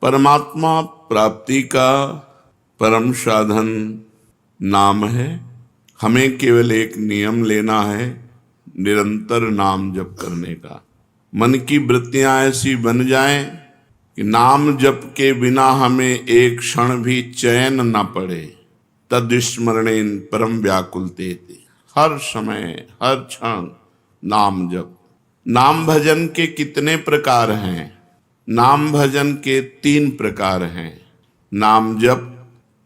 परमात्मा प्राप्ति का परम साधन नाम है। हमें केवल एक नियम लेना है, निरंतर नाम जप करने का। मन की वृत्तियां ऐसी बन जाएं कि नाम जप के बिना हमें एक क्षण भी चैन न पड़े। तद्स्मरणेन परम व्याकुलते, हर समय हर क्षण नाम जप। नाम भजन के कितने प्रकार हैं? नाम भजन के 3 प्रकार हैं, नाम जप,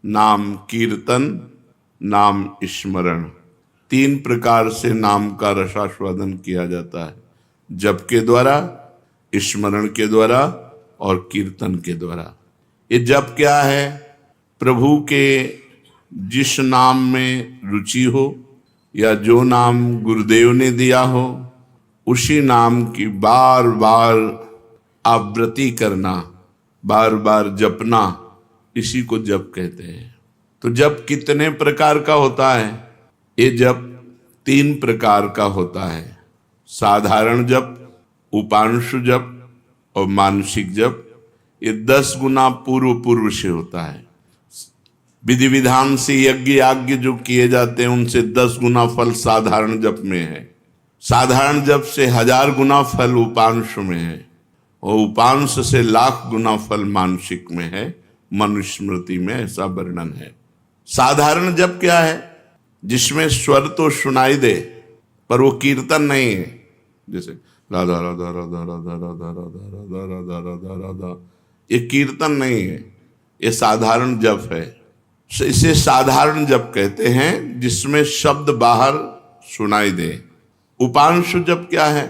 नाम कीर्तन, नाम स्मरण। 3 प्रकार से नाम का रसास्वादन किया जाता है, जप के द्वारा, स्मरण के द्वारा और कीर्तन के द्वारा। ये जप क्या है? प्रभु के जिस नाम में रुचि हो या जो नाम गुरुदेव ने दिया हो, उसी नाम की बार बार आवृत्ति करना, बार बार जपना, इसी को जप कहते हैं। तो जप कितने प्रकार का होता है? ये जप 3 प्रकार का होता है, साधारण जप, उपांशु जप और मानसिक जप। ये 10 गुना पूर्व से होता है। विधि विधान से यज्ञ याज्ञ जो किए जाते हैं उनसे 10 गुना फल साधारण जप में है। साधारण जप से 1000 गुना फल उपांश में है और उपांश से लाख गुना फल मानसिक में है। मनुस्मृति में ऐसा वर्णन है। साधारण जप क्या है? जिसमें स्वर तो सुनाई दे पर वो कीर्तन नहीं है। जैसे राधा राधा राधा राधा राधा राधा राधा राधा राधा राधा, ये कीर्तन नहीं है, ये साधारण जप है। इसे साधारण जप कहते हैं, जिसमें शब्द बाहर सुनाई दे। उपांशु जप क्या है?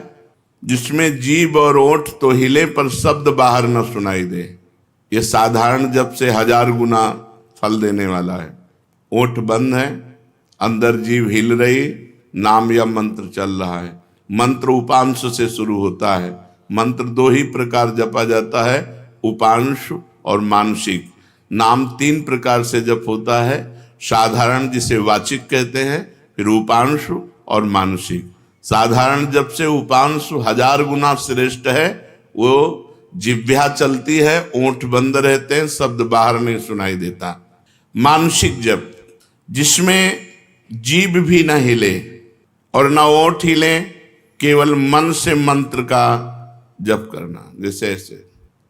जिसमें जीभ और ओठ तो हिले पर शब्द बाहर न सुनाई दे। ये साधारण जप से 1000 गुना फल देने वाला है। ओठ बंद है, अंदर जीभ हिल रही, नाम या मंत्र चल रहा है। मंत्र उपांश से शुरू होता है। मंत्र 2 ही प्रकार जपा जाता है, उपांश और मानसिक। नाम 3 प्रकार से जप होता है, साधारण जिसे वाचिक कहते हैं, फिर उपांशु और मानसिक। साधारण जप से उपांशु 1000 गुना श्रेष्ठ है। वो जिह्वा चलती है, ओंठ बंद रहते हैं, शब्द बाहर नहीं सुनाई देता। मानसिक जप, जिसमें जीभ भी न हिले और न ओंठ हिले, केवल मन से मंत्र का जप करना। जैसे ऐसे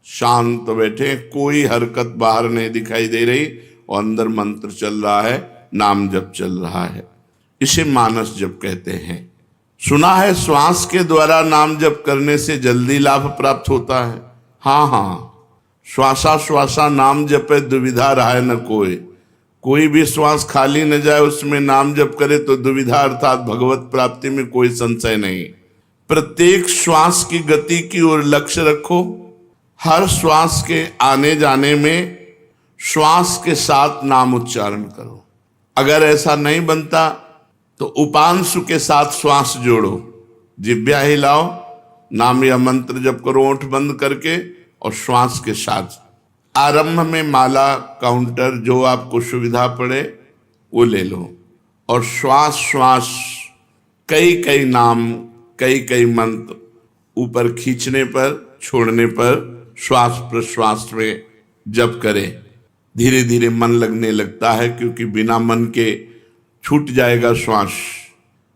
शांत बैठे, कोई हरकत बाहर नहीं दिखाई दे रही और अंदर मंत्र चल रहा है, नाम जप चल रहा है। इसे मानस जप कहते हैं। सुना है श्वास के द्वारा नाम जप करने से जल्दी लाभ प्राप्त होता है। हाँ, श्वासा श्वासा नाम जपे दुविधा रहा न कोई। कोई भी श्वास खाली न जाए, उसमें नाम जप करे तो दुविधा अर्थात भगवत प्राप्ति में कोई संशय नहीं। प्रत्येक श्वास की गति की ओर लक्ष्य रखो। हर श्वास के आने जाने में श्वास के साथ नाम उच्चारण करो। अगर ऐसा नहीं बनता तो उपांशु के साथ श्वास जोड़ो, जिह्वा हिलाओ, नाम या मंत्र जप करो ओंठ बंद करके और श्वास के साथ। आरंभ में माला काउंटर जो आपको सुविधा पड़े वो ले लो और श्वास श्वास कई नाम कई मंत्र ऊपर खींचने पर छोड़ने पर श्वास प्रश्वास में जप करें। धीरे धीरे मन लगने लगता है, क्योंकि बिना मन के छूट जाएगा श्वास,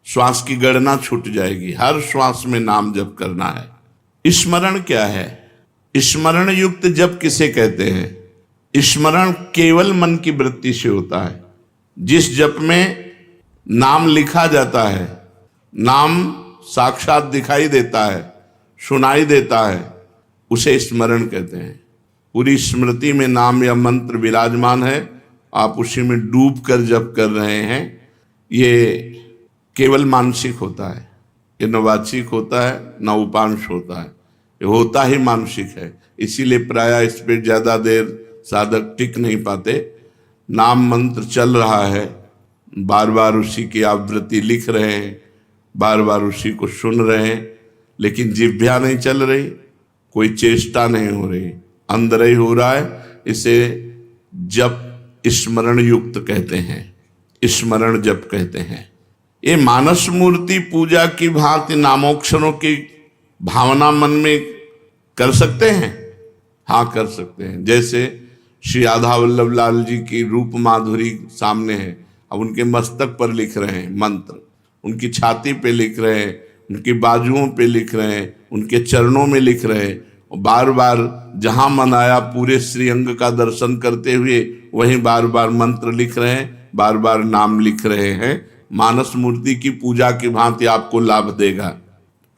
श्वास की गणना छूट जाएगी। हर श्वास में नाम जप करना है। स्मरण क्या है? स्मरण युक्त जप किसे कहते हैं? स्मरण केवल मन की वृत्ति से होता है। जिस जप में नाम लिखा जाता है, नाम साक्षात दिखाई देता है, सुनाई देता है, उसे स्मरण कहते हैं। पूरी स्मृति में नाम या मंत्र विराजमान है, आप उसी में डूब कर जप कर रहे हैं। ये केवल मानसिक होता है, ये न वाचिक होता है न उपांश होता है, ये होता ही मानसिक है। इसीलिए प्रायः इस पर ज्यादा देर साधक टिक नहीं पाते। नाम मंत्र चल रहा है, बार बार उसी की आवृत्ति लिख रहे हैं, बार बार उसी को सुन रहे हैं, लेकिन जिह्वा नहीं चल रही, कोई चेष्टा नहीं हो रही, अंदर ही हो रहा है। इसे जप स्मरण युक्त कहते हैं, स्मरण जप कहते हैं। ये मानस मूर्ति पूजा की भांति नामोक्षरों की भावना मन में कर सकते हैं। हाँ कर सकते हैं। जैसे श्री राधा वल्लभ लाल जी की रूप माधुरी सामने है, अब उनके मस्तक पर लिख रहे हैं मंत्र, उनकी छाती पे लिख रहे हैं, उनकी बाजुओं पे लिख रहे हैं, उनके चरणों में लिख रहे हैं, और बार बार जहाँ मन आया पूरे श्रीअंग का दर्शन करते हुए वहीं बार बार मंत्र लिख रहे हैं, बार बार नाम लिख रहे हैं। मानस मूर्ति की पूजा की भांति आपको लाभ देगा।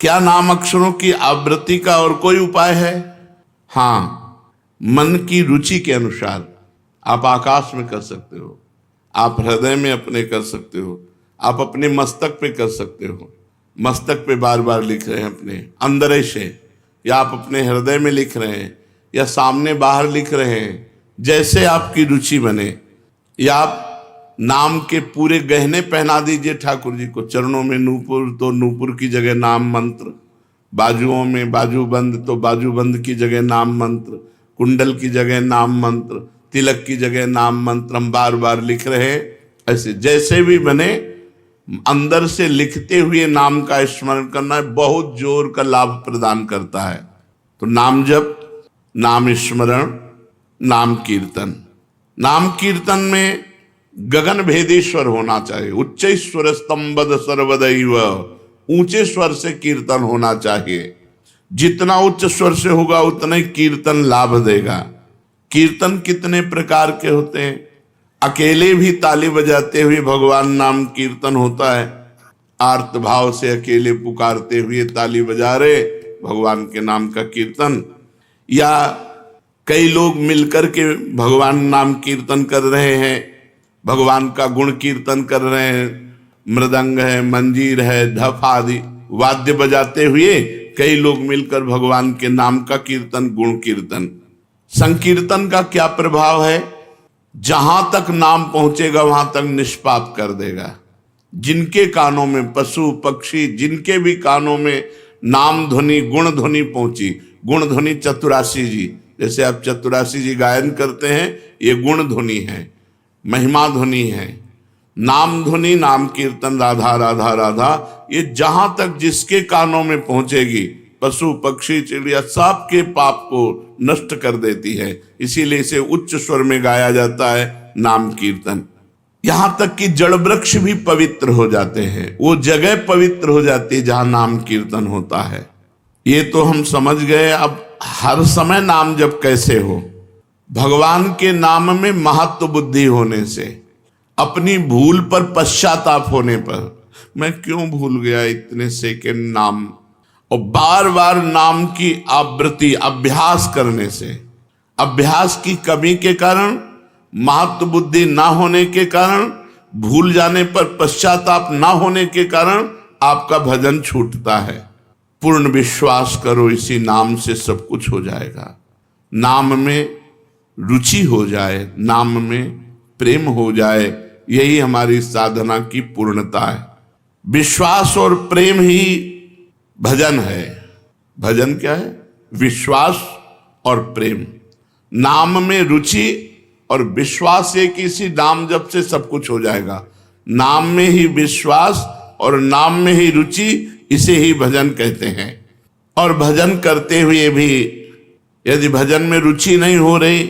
क्या नाम अक्षरों की आवृत्ति का और कोई उपाय है? हाँ, मन की रुचि के अनुसार आप आकाश में कर सकते हो, आप हृदय में अपने कर सकते हो, आप अपने मस्तक पे कर सकते हो। मस्तक पे बार बार लिख रहे हैं अपने अंदर से, या आप अपने हृदय में लिख रहे हैं, या सामने बाहर लिख रहे हैं, जैसे आपकी रुचि बने। या आप नाम के पूरे गहने पहना दीजिए ठाकुर जी को। चरणों में नूपुर तो नूपुर की जगह नाम मंत्र, बाजुओं में बाजूबंद तो बाजूबंद की जगह नाम मंत्र, कुंडल की जगह नाम मंत्र, तिलक की जगह नाम मंत्र हम बार बार लिख रहे हैं। ऐसे जैसे भी बने अंदर से लिखते हुए नाम का स्मरण करना है, बहुत जोर का लाभ प्रदान करता है। तो नाम जप, नाम स्मरण, नाम कीर्तन। नाम कीर्तन में गगन भेदेश्वर होना चाहिए। उच्च स्वर स्तंभद सर्वदैव, ऊंचे स्वर से कीर्तन होना चाहिए। जितना उच्च स्वर से होगा उतना ही कीर्तन लाभ देगा। कीर्तन कितने प्रकार के होते हैं? अकेले भी ताली बजाते हुए भगवान नाम कीर्तन होता है। आर्त भाव से अकेले पुकारते हुए ताली बजा रहे भगवान के नाम का कीर्तन, या कई लोग मिलकर के भगवान नाम कीर्तन कर रहे हैं, भगवान का गुण कीर्तन कर रहे हैं। मृदंग है, मंजीर है, ढफ आदि वाद्य बजाते हुए कई लोग मिलकर भगवान के नाम का कीर्तन, गुण कीर्तन। संकीर्तन का क्या प्रभाव है? जहां तक नाम पहुंचेगा वहां तक निष्पाप कर देगा। जिनके कानों में, पशु पक्षी जिनके भी कानों में नाम ध्वनि, गुण ध्वनि पहुंची, गुण ध्वनि चतुरासी जी, जैसे आप चतुरासी जी गायन करते हैं, ये गुण ध्वनि है, महिमा ध्वनि है। नाम ध्वनि, नाम कीर्तन, राधा राधा राधा, ये जहां तक जिसके कानों में पहुंचेगी, पशु पक्षी चिड़िया सबके पाप को नष्ट कर देती है। इसीलिए इसे उच्च स्वर में गाया जाता है नाम कीर्तन। यहां तक कि जड़ वृक्ष भी पवित्र हो जाते हैं, वो जगह पवित्र हो जाती है जहां नाम कीर्तन होता है। ये तो हम समझ गए। अब हर समय नाम जप कैसे हो? भगवान के नाम में महत्व बुद्धि होने से, अपनी भूल पर पश्चाताप होने पर, मैं क्यों भूल गया इतने सेकंड नाम, और बार बार नाम की आवृत्ति अभ्यास करने से, अभ्यास की कमी के कारण, महत्व बुद्धि ना होने के कारण, भूल जाने पर पश्चाताप ना होने के कारण आपका भजन छूटता है। पूर्ण विश्वास करो इसी नाम से सब कुछ हो जाएगा। नाम में रुचि हो जाए, नाम में प्रेम हो जाए, यही हमारी साधना की पूर्णता है। विश्वास और प्रेम ही भजन है। भजन क्या है? विश्वास और प्रेम। नाम में रुचि और विश्वास है कि इसी नाम जप से सब कुछ हो जाएगा। नाम में ही विश्वास और नाम में ही रुचि, इसे ही भजन कहते हैं। और भजन करते हुए भी यदि भजन में रुचि नहीं हो रही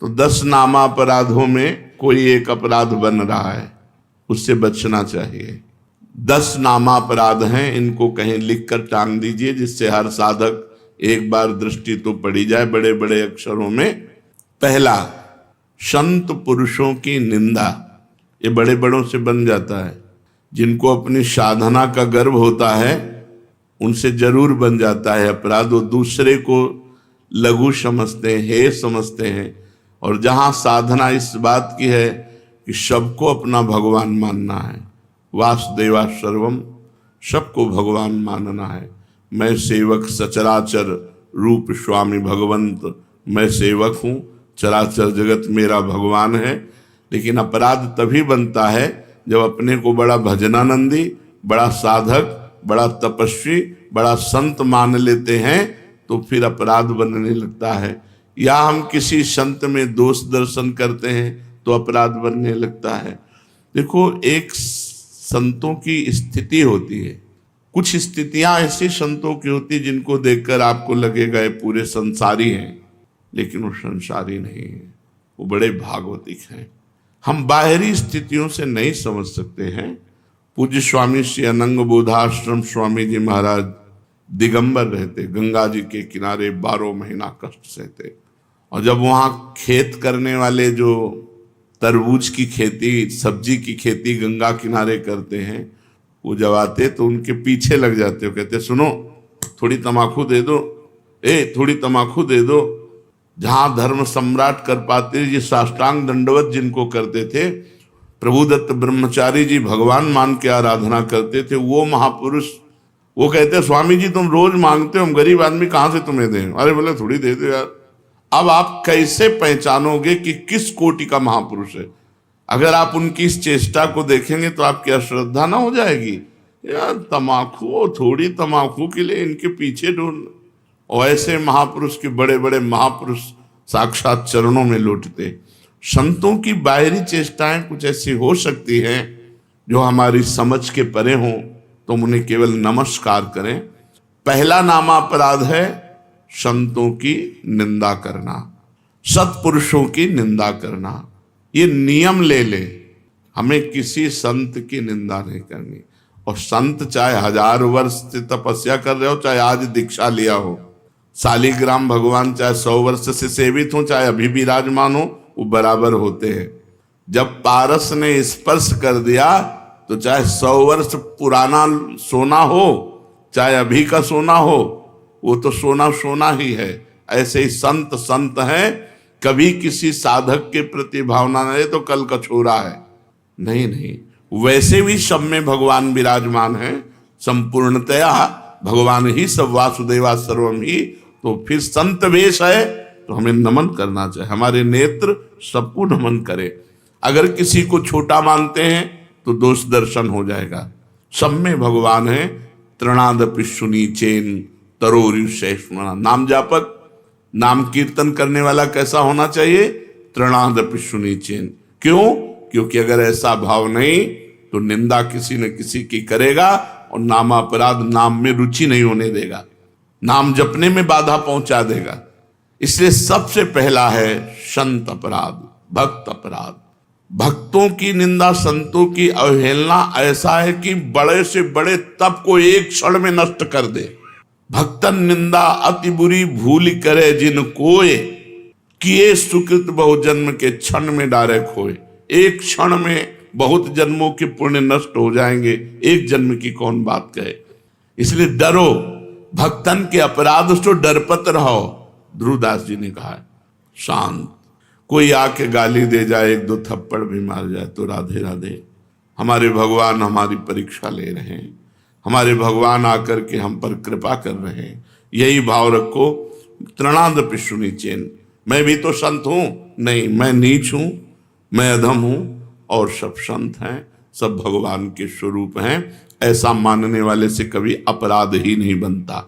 तो 10 नामापराधों में कोई एक अपराध बन रहा है, उससे बचना चाहिए। 10 नामापराध हैं, इनको कहीं लिख कर टांग दीजिए, जिससे हर साधक एक बार दृष्टि तो पड़ी जाए बड़े बड़े अक्षरों में। पहला, संत पुरुषों की निंदा। ये बड़े बड़ों से बन जाता है। जिनको अपनी साधना का गर्व होता है उनसे जरूर बन जाता है अपराध। वो दूसरे को लघु समझते हैं, हे समझते हैं। और जहाँ साधना इस बात की है कि सबको अपना भगवान मानना है, वासुदेवा सर्वम, सबको भगवान मानना है। मैं सेवक सचराचर रूप स्वामी भगवंत, मैं सेवक हूँ, चराचर जगत मेरा भगवान है। लेकिन अपराध तभी बनता है जब अपने को बड़ा भजनानंदी, बड़ा साधक, बड़ा तपस्वी, बड़ा संत मान लेते हैं, तो फिर अपराध बनने लगता है। या हम किसी संत में दोष दर्शन करते हैं तो अपराध बनने लगता है। देखो, एक संतों की स्थिति होती है, कुछ स्थितियां ऐसी संतों की होती जिनको देखकर आपको लगेगा ये पूरे संसारी हैं। लेकिन वो संसारी नहीं है, वो बड़े भागवतिक हैं। हम बाहरी स्थितियों से नहीं समझ सकते हैं। पूज्य स्वामी श्री अनंग बोधाश्रम स्वामी जी महाराज दिगंबर रहते, गंगा जी के किनारे 12 महीना कष्ट सहते, और जब वहाँ खेत करने वाले जो तरबूज की खेती, सब्जी की खेती गंगा किनारे करते हैं, वो जब आते तो उनके पीछे लग जाते हो, कहते सुनो थोड़ी तमाकू दे दो, थोड़ी तमाकू दे दो। जहां धर्म सम्राट कर पाते जी साष्टांग दंडवत जिनको करते थे, प्रभुदत्त ब्रह्मचारी जी भगवान मान के आराधना करते थे, वो महापुरुष वो कहते स्वामी जी तुम रोज मांगते हो, हम गरीब आदमी कहां से तुम्हें दें। अरे बोले थोड़ी दे दो यार। अब आप कैसे पहचानोगे कि किस कोटि का महापुरुष है? अगर आप उनकी इस चेष्टा को देखेंगे तो आपकी अश्रद्धा ना हो जाएगी, यार तमाकू, थोड़ी तमाकू के लिए इनके पीछे ढूंढ। और ऐसे महापुरुष के बड़े बड़े महापुरुष साक्षात चरणों में लौटते। संतों की बाहरी चेष्टाएं कुछ ऐसी हो सकती हैं जो हमारी समझ के परे हों, तो उन्हें केवल नमस्कार करें। पहला नामापराध है संतों की निंदा करना, सत्पुरुषों की निंदा करना। ये नियम ले ले, हमें किसी संत की निंदा नहीं करनी। और संत चाहे 1000 वर्ष से तपस्या कर रहे हो, चाहे आज दीक्षा लिया हो, शालिग्राम भगवान चाहे 100 वर्ष से सेवित हो, चाहे अभी विराजमान हो, वो बराबर होते हैं। जब पारस ने स्पर्श कर दिया तो चाहे 100 वर्ष पुराना सोना हो, चाहे अभी का सोना हो, वो तो सोना सोना ही है। ऐसे ही संत संत हैं, कभी किसी साधक के प्रति भावना नहीं तो कल का छोरा है, नहीं नहीं। वैसे भी सब में भगवान विराजमान है, संपूर्णतया भगवान ही सब, वासुदेवा सर्वम ही। तो फिर संत वेश है तो हमें नमन करना चाहिए, हमारे नेत्र सबको नमन करे। अगर किसी को छोटा मानते हैं तो दोष दर्शन हो जाएगा। सब में भगवान है। तृणादपि सुनीचेन तरोरुषैष्मणा। नाम जापक, नाम कीर्तन करने वाला कैसा होना चाहिए? तृणादपि सुनीचेन। क्यों? क्योंकि अगर ऐसा भाव नहीं तो निंदा किसी न किसी की करेगा, और नामापराध नाम में रुचि नहीं होने देगा, नाम जपने में बाधा पहुंचा देगा। इसलिए सबसे पहला है संत अपराध, भक्त अपराध। भक्तों की निंदा, संतों की अवहेलना ऐसा है कि बड़े से बड़े तप को एक क्षण में नष्ट कर दे। भक्तन निंदा अति बुरी भूल करे जिन कोय, किए सुकृत बहु जन्म के क्षण में डारे खोए। एक क्षण में बहुत जन्मों के पुण्य नष्ट हो जाएंगे, एक जन्म की कौन बात कहे। इसलिए डरो, भक्तन के अपराध से डरपत रहो। ध्रुवदास जी ने कहा है शांत। कोई आके गाली दे जाए, 1-2 थप्पड़ भी मार जाए तो राधे राधे। हमारे भगवान हमारी परीक्षा ले रहे हैं, हमारे भगवान आकर के हम पर कृपा कर रहे हैं, यही भाव रखो। तृणादपि सुनीचेन। मैं भी तो संत हूं? नहीं, मैं नीच हूं, मैं अधम हूं, और सब संत हैं, सब भगवान के स्वरूप हैं। ऐसा मानने वाले से कभी अपराध ही नहीं बनता।